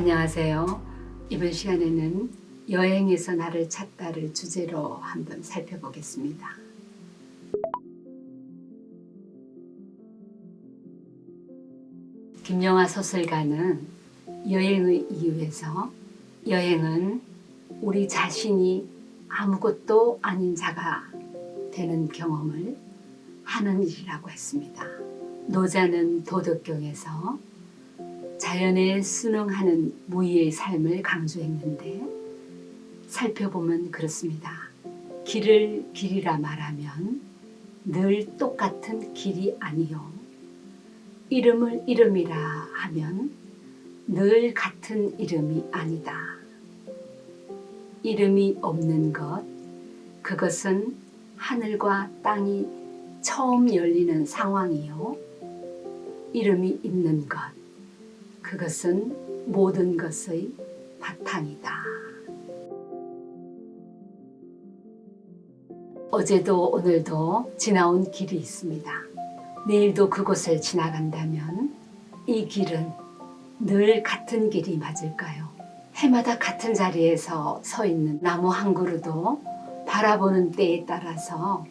안녕하세요. 이번 시간에는 여행에서 나를 찾다를 주제로 한번 살펴보겠습니다. 김영하 소설가는 여행의 이유에서 여행은 우리 자신이 아무것도 아닌 자가 되는 경험을 하는 일이라고 했습니다. 노자는 도덕경에서 자연에 순응하는 무의의 삶을 강조했는데 살펴보면 그렇습니다. 길을 길이라 말하면 늘 똑같은 길이 아니요. 이름을 이름이라 하면 늘 같은 이름이 아니다. 이름이 없는 것, 그것은 하늘과 땅이 처음 열리는 상황이요. 이름이 있는 것, 그것은 모든 것의 바탕이다. 어제도 오늘도 지나온 길이 있습니다. 내일도 그곳을 지나간다면 이 길은 늘 같은 길이 맞을까요? 해마다 같은 자리에서 서 있는 나무 한 그루도 바라보는 때에 따라서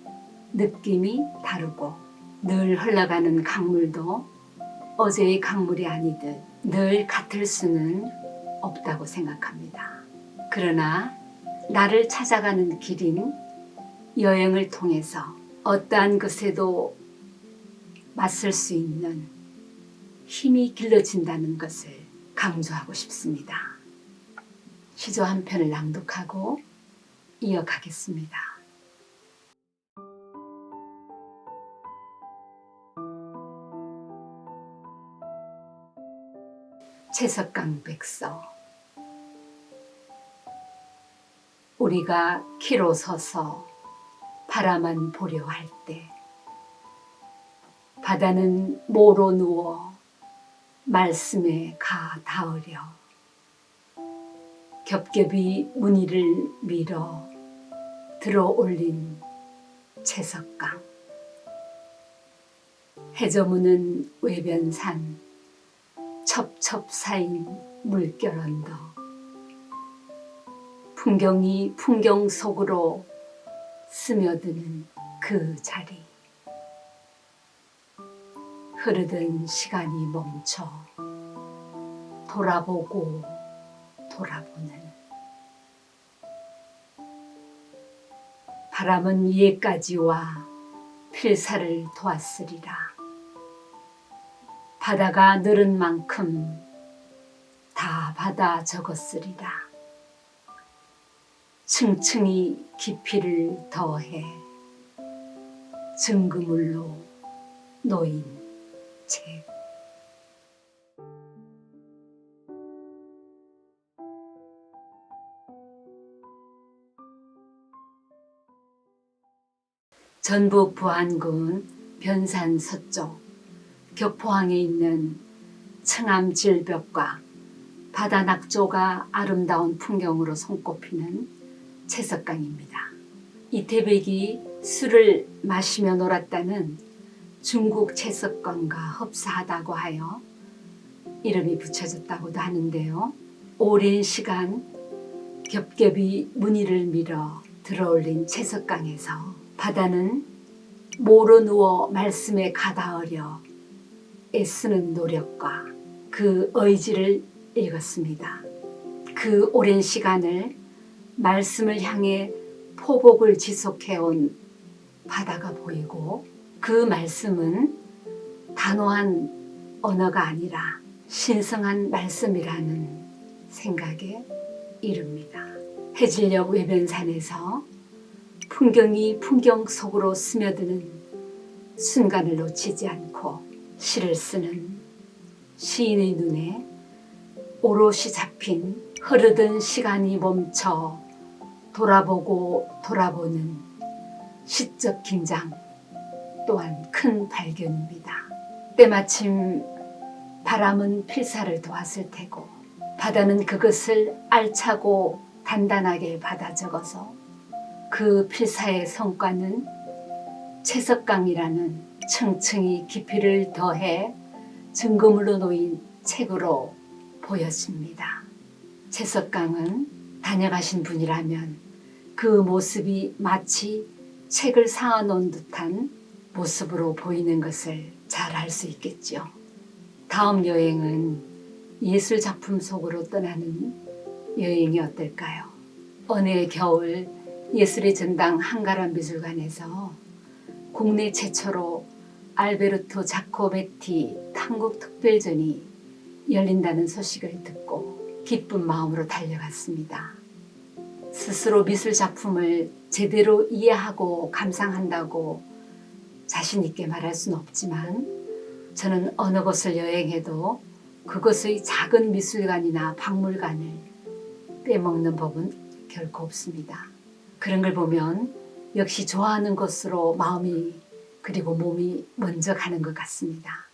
느낌이 다르고, 늘 흘러가는 강물도 어제의 강물이 아니듯 늘 같을 수는 없다고 생각합니다. 그러나 나를 찾아가는 길인 여행을 통해서 어떠한 것에도 맞설 수 있는 힘이 길러진다는 것을 강조하고 싶습니다. 시조 한 편을 낭독하고 이어가겠습니다. 채석강 백서. 우리가 키로 서서 바라만 보려 할 때 바다는 모로 누워 말씀에 가 닿으려 겹겹이 무늬를 밀어 들어올린 채석강. 해저무는 외변산 첩첩 쌓인 물결 언덕. 풍경이 풍경 속으로 스며드는 그 자리. 흐르던 시간이 멈춰 돌아보고 돌아보는. 바람은 위에까지 와 필사를 도왔으리라. 바다가 늘은 만큼 다 받아 적었으리라. 층층이 깊이를 더해 증거물로 놓인 책. 전북 부안군 변산 서쪽 격포항에 있는 청암 질벽과 바다 낙조가 아름다운 풍경으로 손꼽히는 채석강입니다. 이태백이 술을 마시며 놀았다는 중국 채석강과 흡사하다고 하여 이름이 붙여졌다고도 하는데요. 오랜 시간 겹겹이 무늬를 밀어 들어올린 채석강에서 바다는 모로 누워 말씀에 가닿으려 애쓰는 노력과 그 의지를 읽었습니다. 그 오랜 시간을 말씀을 향해 포복을 지속해온 바다가 보이고, 그 말씀은 단호한 언어가 아니라 신성한 말씀이라는 생각에 이릅니다. 해질녘 외변산에서 풍경이 풍경 속으로 스며드는 순간을 놓치지 않고 시를 쓰는 시인의 눈에 오롯이 잡힌 흐르던 시간이 멈춰 돌아보고 돌아보는 시적 긴장 또한 큰 발견입니다. 때마침 바람은 필사를 도왔을 테고 바다는 그것을 알차고 단단하게 받아 적어서 그 필사의 성과는 채석강이라는 층층이 깊이를 더해 증거물로 놓인 책으로 보여집니다. 채석강은 다녀가신 분이라면 그 모습이 마치 책을 사놓은 듯한 모습으로 보이는 것을 잘 알 수 있겠죠. 다음 여행은 예술 작품 속으로 떠나는 여행이 어떨까요? 어느 겨울 예술의 전당 한가람 미술관에서 국내 최초로 알베르토 자코메티 한국 특별전이 열린다는 소식을 듣고 기쁜 마음으로 달려갔습니다. 스스로 미술 작품을 제대로 이해하고 감상한다고 자신 있게 말할 수는 없지만 저는 어느 곳을 여행해도 그곳의 작은 미술관이나 박물관을 빼먹는 법은 결코 없습니다. 그런 걸 보면 역시 좋아하는 곳으로 마음이 그리고 몸이 먼저 가는 것 같습니다.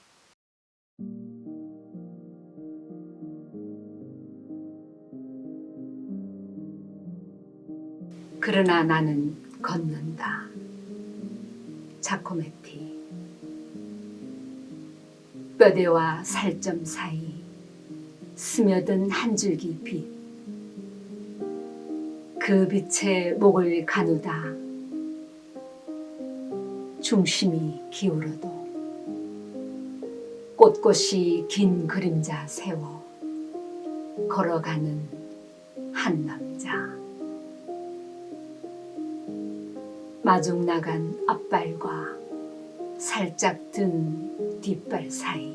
그러나 나는 걷는다. 자코메티. 뼈대와 살점 사이 스며든 한 줄기 빛. 그 빛에 목을 가누다. 중심이 기울어도 꼿꼿이 긴 그림자 세워 걸어가는 한 남자. 마중 나간 앞발과 살짝 든 뒷발 사이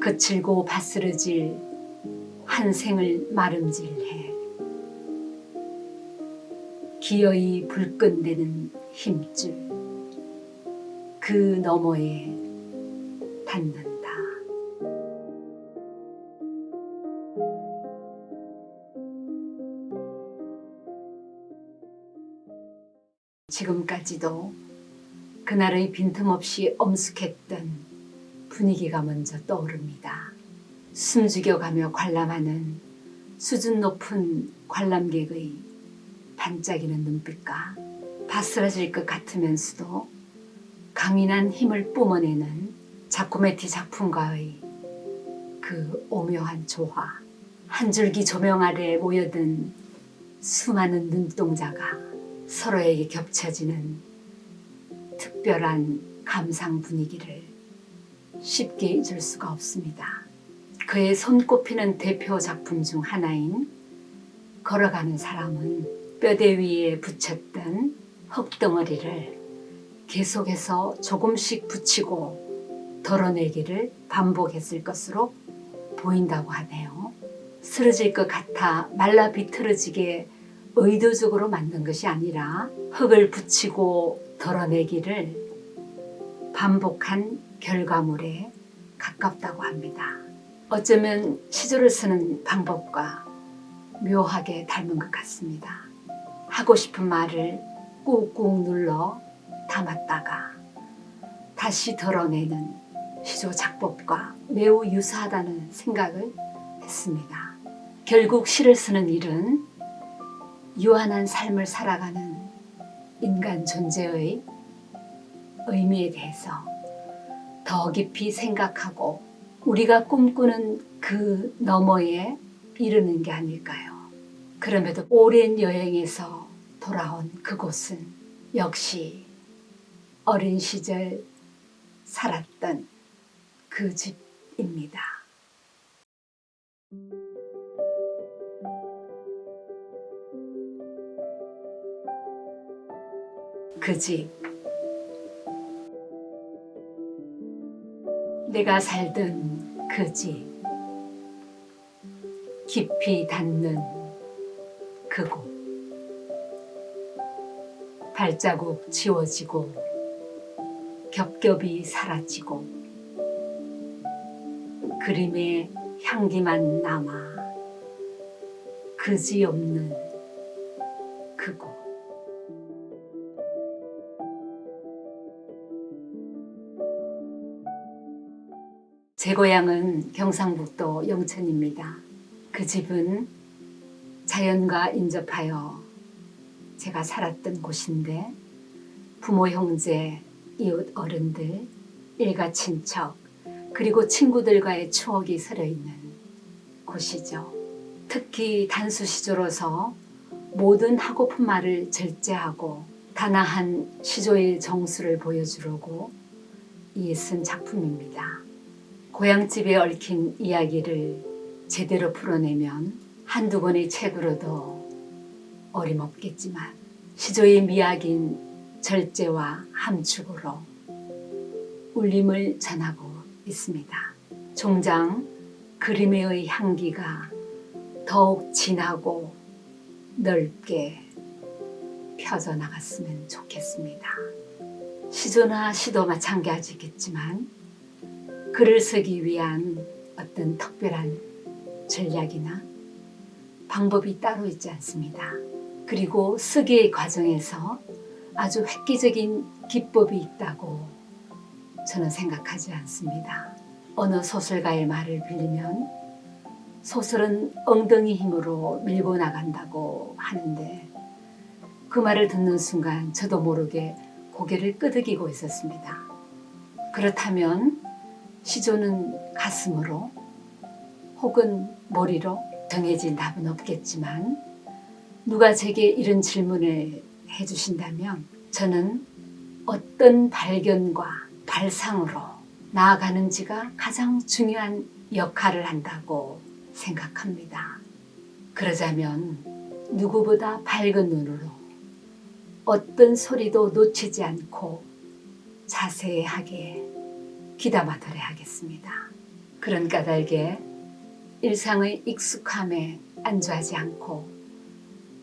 거칠고 바스러질 한 생을 마름질해 기어이 불끈대는 힘줄 그 너머에 닿는다. 지금까지도 그날의 빈틈없이 엄숙했던 분위기가 먼저 떠오릅니다. 숨죽여가며 관람하는 수준 높은 관람객의 반짝이는 눈빛과 바스라질 것 같으면서도 강인한 힘을 뿜어내는 자코메티 작품과의 그 오묘한 조화. 한 줄기 조명 아래 모여든 수많은 눈동자가 서로에게 겹쳐지는 특별한 감상 분위기를 쉽게 잊을 수가 없습니다. 그의 손꼽히는 대표 작품 중 하나인 걸어가는 사람은 뼈대 위에 붙였던 흙덩어리를 계속해서 조금씩 붙이고 덜어내기를 반복했을 것으로 보인다고 하네요. 쓰러질 것 같아 말라 비틀어지게 의도적으로 만든 것이 아니라 흙을 붙이고 덜어내기를 반복한 결과물에 가깝다고 합니다. 어쩌면 시조를 쓰는 방법과 묘하게 닮은 것 같습니다. 하고 싶은 말을 꾹꾹 눌러 담았다가 다시 덜어내는 시조 작법과 매우 유사하다는 생각을 했습니다. 결국 시를 쓰는 일은 유한한 삶을 살아가는 인간 존재의 의미에 대해서 더 깊이 생각하고 우리가 꿈꾸는 그 너머에 이르는 게 아닐까요? 그럼에도 오랜 여행에서 돌아온 그곳은 역시 어린 시절 살았던 그 집입니다. 그 집. 내가 살던 그 집. 깊이 닿는 그곳. 발자국 지워지고 겹겹이 사라지고 그림의 향기만 남아 그지없는 그곳. 제 고향은 경상북도 영천입니다. 그 집은 자연과 인접하여 제가 살았던 곳인데 부모, 형제, 이웃 어른들, 일가 친척, 그리고 친구들과의 추억이 서려 있는 곳이죠. 특히 단수 시조로서 모든 하고픈 말을 절제하고 단아한 시조의 정수를 보여주려고 이 쓴 작품입니다. 고향집에 얽힌 이야기를 제대로 풀어내면 한두 권의 책으로도 어림없겠지만 시조의 미학인 절제와 함축으로 울림을 전하고 있습니다. 종장 그림의 향기가 더욱 진하고 넓게 펴져나갔으면 좋겠습니다. 시조나 시도 마찬가지겠지만 글을 쓰기 위한 어떤 특별한 전략이나 방법이 따로 있지 않습니다. 그리고 쓰기의 과정에서 아주 획기적인 기법이 있다고 저는 생각하지 않습니다. 어느 소설가의 말을 빌리면 소설은 엉덩이 힘으로 밀고 나간다고 하는데 그 말을 듣는 순간 저도 모르게 고개를 끄덕이고 있었습니다. 그렇다면 시조는 가슴으로 혹은 머리로 정해진 답은 없겠지만 누가 제게 이런 질문을 해주신다면 저는 어떤 발견과 발상으로 나아가는지가 가장 중요한 역할을 한다고 생각합니다. 그러자면 누구보다 밝은 눈으로 어떤 소리도 놓치지 않고 자세하게 귀담아들어야 하겠습니다. 그런 까닭에 일상의 익숙함에 안주하지 않고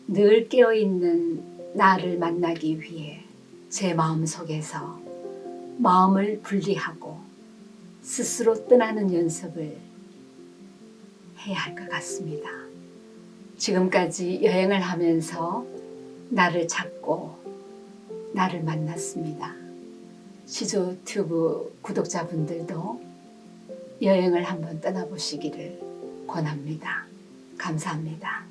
늘 깨어있는 나를 만나기 위해 제 마음속에서 마음을 분리하고 스스로 떠나는 연습을 해야 할 것 같습니다. 지금까지 여행을 하면서 나를 찾고 나를 만났습니다. 시조 튜브 구독자분들도 여행을 한번 떠나보시기를 권합니다. 감사합니다.